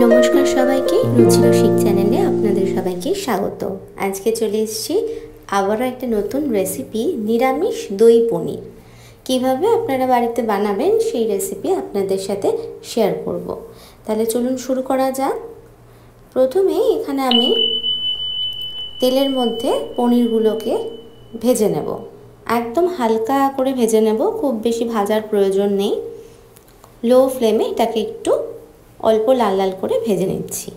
নমস্কার সবাইকে, রুচি রসিক চ্যানেলে আপনাদের সবাইকে স্বাগত। আজকে চলে এসেছি আবারও একটা নতুন রেসিপি, নিরামিষ দই পনির। কিভাবে আপনারা বাড়িতে বানাবেন সেই রেসিপি আপনাদের সাথে শেয়ার করব। তাহলে চলুন শুরু করা যাক। প্রথমে এখানে আমি তেলের মধ্যে পনিরগুলোকে ভেজে নেব। একদম হালকা করে ভেজে নেব, খুব বেশি ভাজার প্রয়োজন নেই। লো ফ্লেমে এটাকে একটু অল্প লাল লাল করে ভেজে নিচ্ছি।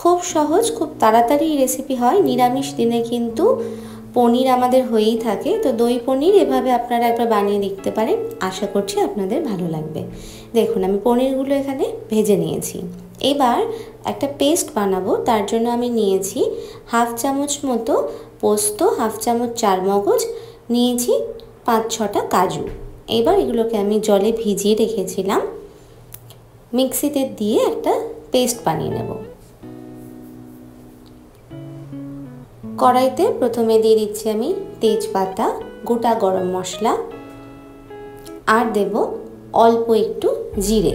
খুব সহজ, খুব তাড়াতাড়ি রেসিপি হয়। নিরামিষ দিনে কিন্তু পনির আমাদের হয়েই থাকে, তো দই পনির এভাবে আপনারা একবার বানিয়ে দেখতে পারেন। আশা করছি আপনাদের ভালো লাগবে। দেখুন, আমি পনিরগুলো এখানে ভেজে নিয়েছি। এবার একটা পেস্ট বানাবো। তার জন্য আমি নিয়েছি হাফ চামচ মতো পোস্ত, হাফ চামচ চারমগজ, নিয়েছি 5-6টা কাজু। এবার এগুলোকে আমি জলে ভিজিয়ে রেখেছিলাম, মিক্সিতে দিয়ে একটা পেস্ট বানিয়ে নেব। কড়াইতে প্রথমে দিয়ে দিচ্ছি আমি তেজপাতা, গোটা গরম মশলা, আর দেব অল্প একটু জিরে।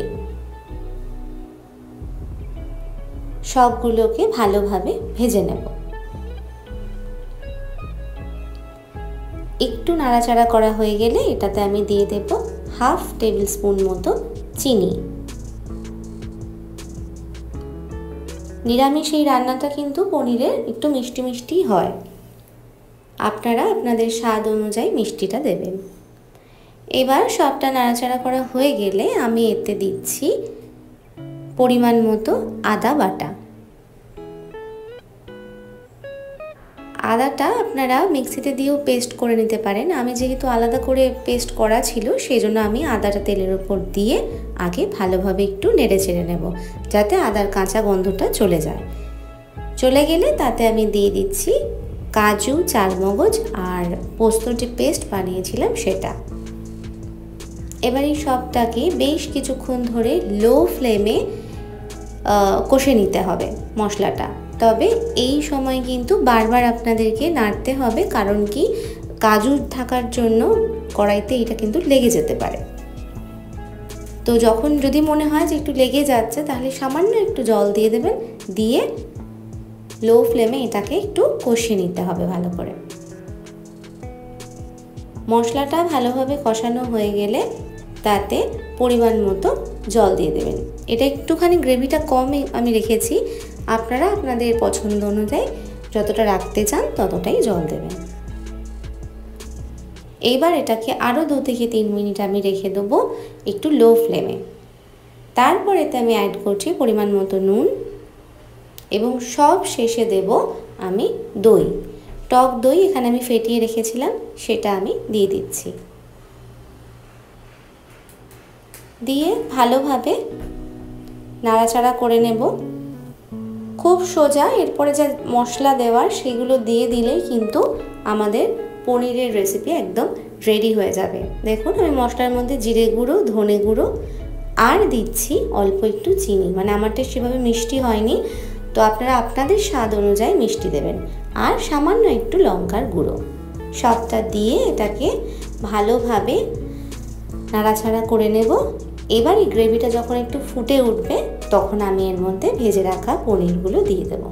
সবগুলোকে ভালোভাবে ভেজে নেব। একটু নাড়াচাড়া করা হয়ে গেলে এটাতে আমি দিয়ে দেব হাফ টেবিল স্পুন মতো চিনি। নিরামিষ এই রান্নাটা কিন্তু পনিরের একটু মিষ্টি মিষ্টি হয়, আপনারা আপনাদের স্বাদ অনুযায়ী মিষ্টিটা দেবেন। এবার সবটা নাড়াচাড়া করা হয়ে গেলে আমি এতে দিচ্ছি পরিমাণ মতো আদা বাটা। আদাটা আপনারা মিক্সিতে দিয়েও পেস্ট করে নিতে পারেন। আমি যেহেতু আলাদা করে পেস্ট করা ছিল, সেই জন্য আমি আদাটা তেলের উপর দিয়ে আগে ভালোভাবে একটু নেড়ে চেড়ে নেব, যাতে আদার কাঁচা গন্ধটা চলে যায়। চলে গেলে তাতে আমি দিয়ে দিচ্ছি কাজু, চারমগজ আর পোস্তর যে পেস্ট বানিয়েছিলাম সেটা। এবার এই সবটাকে বেশ কিছুক্ষণ ধরে লো ফ্লেমে কষে নিতে হবে মশলাটা। তবে এই সময় কিন্তু বারবার আপনাদেরকে নাড়তে হবে, কারণ কি কাজু থাকার জন্য কড়াইতে এটা কিন্তু লেগে যেতে পারে। তো যখন যদি মনে হয় যে একটু লেগে যাচ্ছে, তাহলে সামান্য একটু জল দিয়ে দেবেন, দিয়ে লো ফ্লেমে এটাকে একটু কষিয়ে নিতে হবে ভালো করে। মশলাটা ভালোভাবে কষানো হয়ে গেলে তাতে পরিমাণ মতো জল দিয়ে দেবেন। এটা একটুখানি গ্রেভিটা কম আমি রেখেছি, আপনারা আপনাদের পছন্দ অনুযায়ী যতটা রাখতে চান ততটাই জল দেবেন। এইবার এটাকে আরও 2 থেকে 3 মিনিট আমি রেখে দেবো একটু লো ফ্লেমে। তারপর এতে আমি অ্যাড করছি পরিমাণ মতো নুন, এবং সব শেষে দেব আমি দই। টক দই এখানে আমি ফেটিয়ে রেখেছিলাম, সেটা আমি দিয়ে দিচ্ছি। দিয়ে ভালোভাবে নাড়াচাড়া করে নেব। খুব সোজা, এরপরে যা মশলা দেওয়ার সেগুলো দিয়ে দিলেই কিন্তু আমাদের পনিরের রেসিপি একদম রেডি হয়ে যাবে। দেখুন, আমি মশলার মধ্যে জিরে গুঁড়ো, ধনে গুঁড়ো আর দিচ্ছি অল্প একটু চিনি। মানে আমারটা সেভাবে মিষ্টি হয়নি, তো আপনারা আপনাদের স্বাদ অনুযায়ী মিষ্টি দেবেন। আর সামান্য একটু লঙ্কার গুঁড়ো। সবটা দিয়ে এটাকে ভালোভাবে নাড়াচাড়া করে নেব। এবার এই গ্রেভিটা যখন একটু ফুটে উঠবে, তখন আমি এর মধ্যে ভেজে রাখা পনিরগুলো দিয়ে দেব।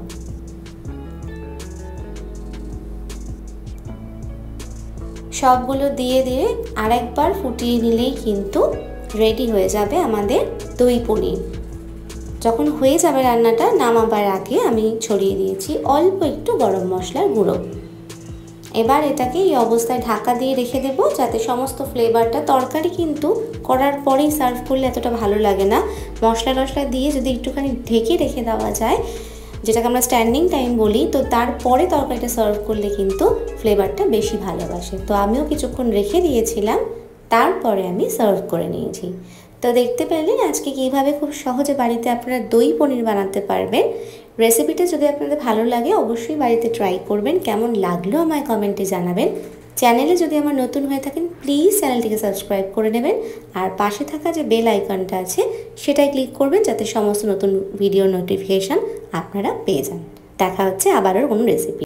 সবগুলো দিয়ে দিয়ে আরেকবার ফুটিয়ে নিলেই কিন্তু রেডি হয়ে যাবে আমাদের দই পনির। যখন হয়ে যাবে রান্নাটা, নামাবার আগে আমি ছড়িয়ে দিয়েছি অল্প একটু গরম মশলার গুঁড়ো। এবার এটাকে এই অবস্থায় ঢাকা দিয়ে রেখে দেব, যাতে সমস্ত ফ্লেভারটা, তরকারি কিন্তু করার পরেই সার্ভ করলে এতটা ভালো লাগে না। মশলা টশলা দিয়ে যদি একটুখানি ঢেকে রেখে দেওয়া যায়, যেটাকে আমরা স্ট্যান্ডিং টাইম বলি, তো তারপরে তরকারিটা সার্ভ করলে কিন্তু ফ্লেভারটা বেশি ভালোবাসে। তো আমিও কিছুক্ষণ রেখে দিয়েছিলাম, তারপরে আমি সার্ভ করে নিয়েছি। তো দেখতে পেলেন আজকে কীভাবে খুব সহজে বাড়িতে আপনারা দই পনির বানাতে পারবেন। রেসিপিটা যদি আপনাদের ভালো লাগে, অবশ্যই বাড়িতে ট্রাই করবেন। কেমন লাগলো আমায় কমেন্টে জানাবেন। চ্যানেলে যদি আমার নতুন হয়ে থাকেন, প্লিজ চ্যানেলটিকে সাবস্ক্রাইব করে নেবেন, আর পাশে থাকা যে বেল আইকনটা আছে সেটাই ক্লিক করবেন, যাতে সমস্ত নতুন ভিডিও নোটিফিকেশান আপনারা পেয়ে যান। দেখা হচ্ছে আবারও কোনো রেসিপি।